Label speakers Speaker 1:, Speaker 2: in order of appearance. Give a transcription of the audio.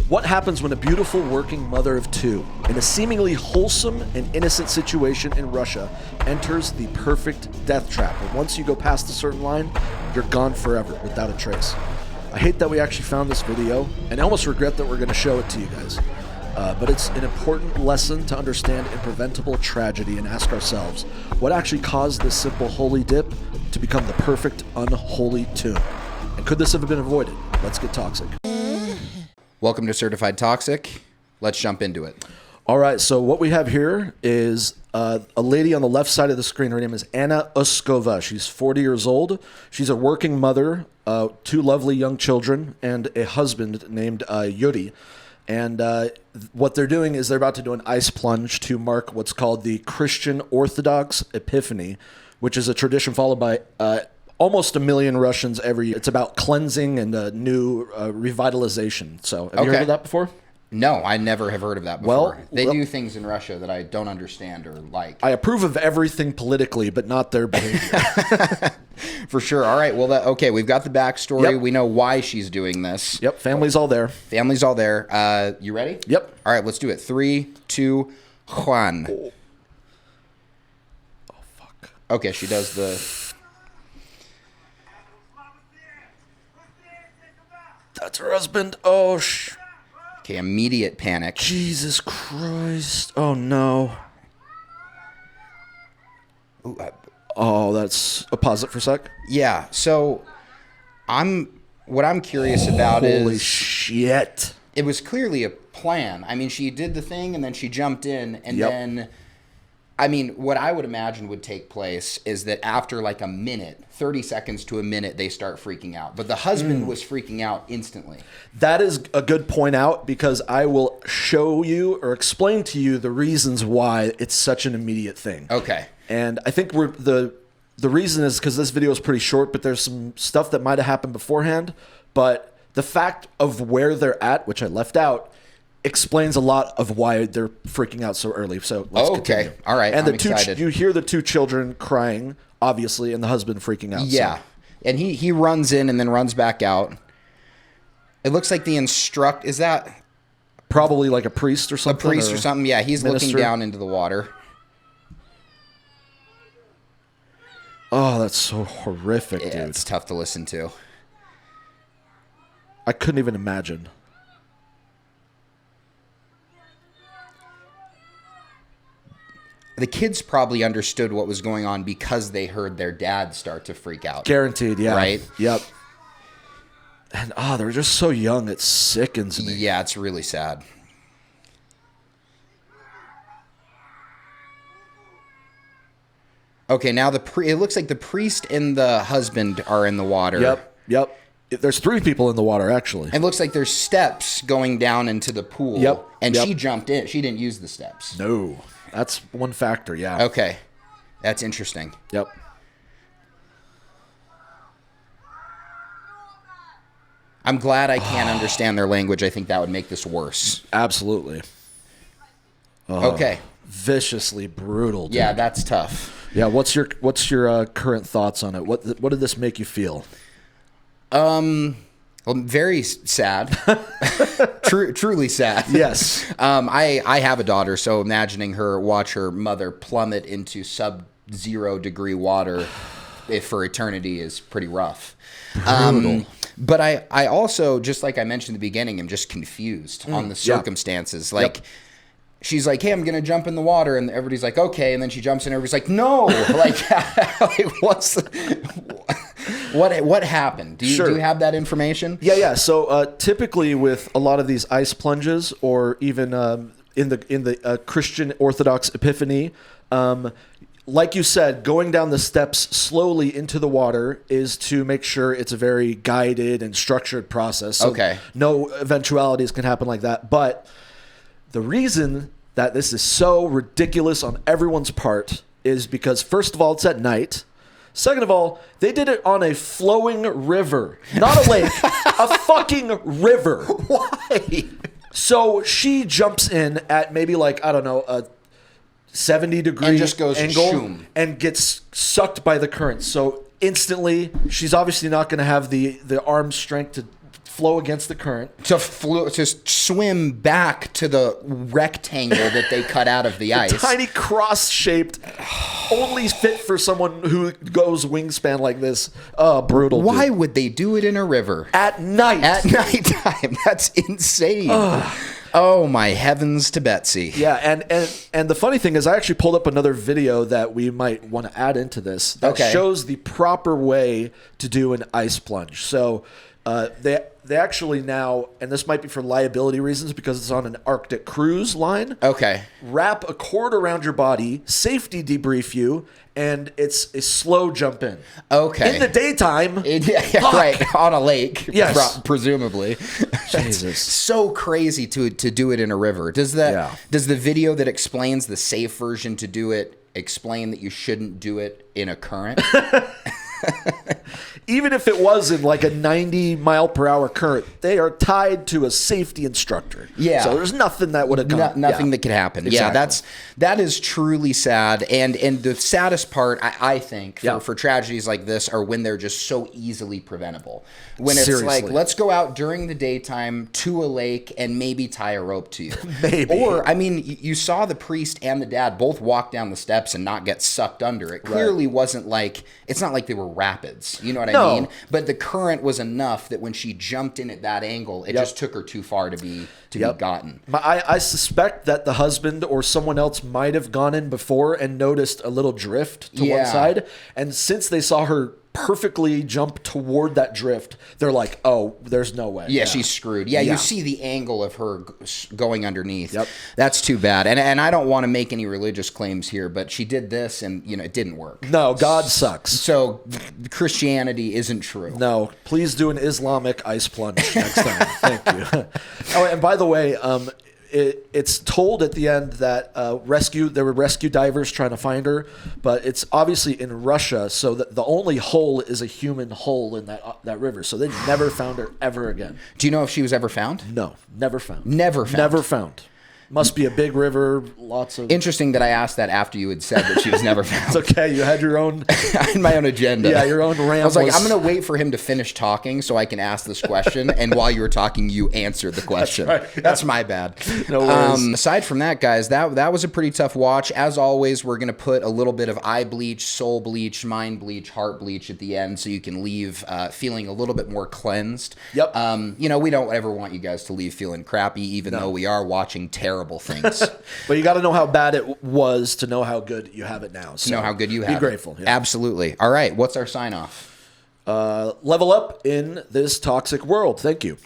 Speaker 1: What happens when a beautiful working mother of two, in a seemingly wholesome and innocent situation in Russia, enters the perfect death trap where once you go past a certain line, you're gone forever without a trace? I hate that we actually found this video, and I almost regret that we're going to show it to you guys. But it's an important lesson to understand in preventable tragedy and ask ourselves, what actually caused this simple holy dip to become the perfect unholy tune? And could this have been avoided? Let's get toxic.
Speaker 2: Welcome to Certified Toxic. Let's jump into it.
Speaker 1: All right, so what we have here is a lady on the left side of the screen. Her name is Anna Uskova. She's 40 years old. She's a working mother, two lovely young children, and a husband named Yuri. And what they're doing is they're about to do an ice plunge to mark what's called the Christian Orthodox Epiphany, which is a tradition followed by almost 1 million Russians every year. It's about cleansing and new revitalization. So have you heard of that before?
Speaker 2: No, I never have heard of that before. They do things in Russia that I don't understand or like.
Speaker 1: I approve of everything politically, but not their behavior.
Speaker 2: For sure. All right. Well, okay, we've got the backstory.
Speaker 1: Yep.
Speaker 2: We know why she's doing this.
Speaker 1: Yep, family's all there.
Speaker 2: Family's all there. You ready?
Speaker 1: Yep.
Speaker 2: All right, let's do it. 3, 2, Juan.
Speaker 1: Oh, fuck.
Speaker 2: Okay, she does the...
Speaker 1: That's her husband. Oh,
Speaker 2: Okay, immediate panic.
Speaker 1: Jesus Christ. Oh, no.
Speaker 2: Ooh,
Speaker 1: Oh, that's a pause it for a sec.
Speaker 2: yeah, so what I'm curious about is...
Speaker 1: Holy shit.
Speaker 2: It was clearly a plan. I mean, she did the thing, and then she jumped in, and
Speaker 1: Yep.
Speaker 2: then... I mean, what I would imagine would take place is that after like a minute, 30 seconds to a minute, they start freaking out. But the husband was freaking out instantly.
Speaker 1: That is a good point out, because I will show you or explain to you the reasons why it's such an immediate thing.
Speaker 2: Okay.
Speaker 1: And I think the reason is because this video is pretty short, but there's some stuff that might have happened beforehand. But the fact of where they're at, which I left out, explains a lot of why they're freaking out so early. So let's continue.
Speaker 2: All right.
Speaker 1: And
Speaker 2: I'm
Speaker 1: the two,
Speaker 2: excited.
Speaker 1: you hear the two children crying, obviously, and the husband freaking out.
Speaker 2: Yeah.
Speaker 1: So.
Speaker 2: And he runs in and then runs back out. It looks like the is that
Speaker 1: Probably like a priest or
Speaker 2: a
Speaker 1: something.
Speaker 2: priest or something? Yeah, he's
Speaker 1: minister.
Speaker 2: looking down into the water.
Speaker 1: Oh, that's so horrific,
Speaker 2: Yeah,
Speaker 1: dude.
Speaker 2: it's tough to listen to.
Speaker 1: I couldn't even imagine.
Speaker 2: The kids probably understood what was going on because they heard their dad start to freak out.
Speaker 1: Guaranteed, yeah.
Speaker 2: Right?
Speaker 1: Yep. And they're just so young, it sickens me.
Speaker 2: Yeah, it's really sad. Okay, now it looks like the priest and the husband are in the water.
Speaker 1: Yep. There's 3 people in the water, actually.
Speaker 2: It looks like there's steps going down into the pool.
Speaker 1: Yep,
Speaker 2: And
Speaker 1: yep.
Speaker 2: she jumped in. She didn't use the steps.
Speaker 1: No. That's one factor, yeah.
Speaker 2: Okay. That's interesting.
Speaker 1: Yep.
Speaker 2: I'm glad I can't understand their language. I think that would make this worse.
Speaker 1: Absolutely.
Speaker 2: Okay.
Speaker 1: Viciously brutal, dude.
Speaker 2: Yeah, that's tough.
Speaker 1: Yeah, what's your current thoughts on it? What did this make you feel?
Speaker 2: Well, very sad. Truly sad.
Speaker 1: Yes.
Speaker 2: I have a daughter, so imagining her watch her mother plummet into sub-0 degree water for eternity is pretty rough.
Speaker 1: Brutal.
Speaker 2: But I also, just like I mentioned in the beginning, am just confused on the circumstances.
Speaker 1: Yeah.
Speaker 2: Like, she's like, hey, I'm going to jump in the water. And everybody's like, okay. And then she jumps in. Everybody's like, no. Like, what happened? Do you have that information?
Speaker 1: Yeah. So typically with a lot of these ice plunges, or even in the Christian Orthodox Epiphany, like you said, going down the steps slowly into the water is to make sure it's a very guided and structured process. So
Speaker 2: Okay.
Speaker 1: no eventualities can happen like that. But the reason that this is so ridiculous on everyone's part is because, first of all, it's at night. Second of all, they did it on a flowing river, not a lake, a fucking river.
Speaker 2: Why?
Speaker 1: So she jumps in at maybe like, I don't know, a 70-degree
Speaker 2: And just goes
Speaker 1: angle
Speaker 2: shoom.
Speaker 1: and gets sucked by the current. So instantly, she's obviously not going to have the arm strength to flow against the current.
Speaker 2: To swim back to the rectangle that they cut out of the ice.
Speaker 1: Tiny cross-shaped, only fit for someone who goes wingspan like this. Oh, brutal.
Speaker 2: Why
Speaker 1: dude.
Speaker 2: would they do it in a river?
Speaker 1: At night.
Speaker 2: At nighttime. That's insane. Oh, my heavens to Betsy.
Speaker 1: Yeah, and the funny thing is I actually pulled up another video that we might want to add into this that shows the proper way to do an ice plunge. So they actually now, and this might be for liability reasons because it's on an Arctic cruise line.
Speaker 2: Okay.
Speaker 1: Wrap a cord around your body, safety debrief you, and it's a slow jump in.
Speaker 2: Okay.
Speaker 1: In the daytime.
Speaker 2: Right. On a lake.
Speaker 1: Yes.
Speaker 2: Presumably.
Speaker 1: Jesus.
Speaker 2: So crazy to do it in a river. Does the video that explains the safe version to do it explain that you shouldn't do it in a current?
Speaker 1: Even if it was in like a 90-mile-per-hour current, they are tied to a safety instructor.
Speaker 2: Yeah.
Speaker 1: So there's nothing that would have gone.
Speaker 2: Nothing that could happen.
Speaker 1: Exactly.
Speaker 2: Yeah, that is truly sad. And the saddest part, I think, for tragedies like this are when they're just so easily preventable. When it's like, let's go out during the daytime to a lake and maybe tie a rope to you.
Speaker 1: Maybe.
Speaker 2: Or, I mean, you saw the priest and the dad both walk down the steps and not get sucked under. It clearly wasn't like, it's not like they were rapids. You know what I mean? But the current was enough that when she jumped in at that angle, it just took her too far to be gotten.
Speaker 1: I suspect that the husband or someone else might have gone in before and noticed a little drift to one side. And since they saw her perfectly jump toward that drift, they're like, oh, there's no way.
Speaker 2: Yeah, she's screwed. Yeah, you see the angle of her going underneath.
Speaker 1: Yep.
Speaker 2: That's too bad. And I don't want to make any religious claims here, but she did this and, it didn't work.
Speaker 1: No, God sucks.
Speaker 2: So Christianity isn't true.
Speaker 1: No, please do an Islamic ice plunge next time. Thank you. Oh, and by the way, it's told at the end that there were rescue divers trying to find her, but it's obviously in Russia, so that the only hole is a human hole in that river. So they never found her ever again.
Speaker 2: Do you know if she was ever found?
Speaker 1: No, never found.
Speaker 2: Never found.
Speaker 1: Never found. Must be a big river, lots of...
Speaker 2: Interesting that I asked that after you had said that she was never found.
Speaker 1: It's okay, you had your own...
Speaker 2: I had my own agenda.
Speaker 1: Yeah, your own rambles.
Speaker 2: I was like, I'm going to wait for him to finish talking so I can ask this question, and while you were talking, you answered the question.
Speaker 1: That's right. Yeah.
Speaker 2: That's my bad.
Speaker 1: No worries.
Speaker 2: Aside from that, guys, that was a pretty tough watch. As always, we're going to put a little bit of eye bleach, soul bleach, mind bleach, heart bleach at the end so you can leave feeling a little bit more cleansed.
Speaker 1: Yep.
Speaker 2: We don't ever want you guys to leave feeling crappy, even though we are watching terrible things.
Speaker 1: But you got to know how bad it was to know how good you have it now. So
Speaker 2: to know how good you have
Speaker 1: Be grateful.
Speaker 2: Yeah. Absolutely. All right. What's our sign off?
Speaker 1: Level up in this toxic world. Thank you.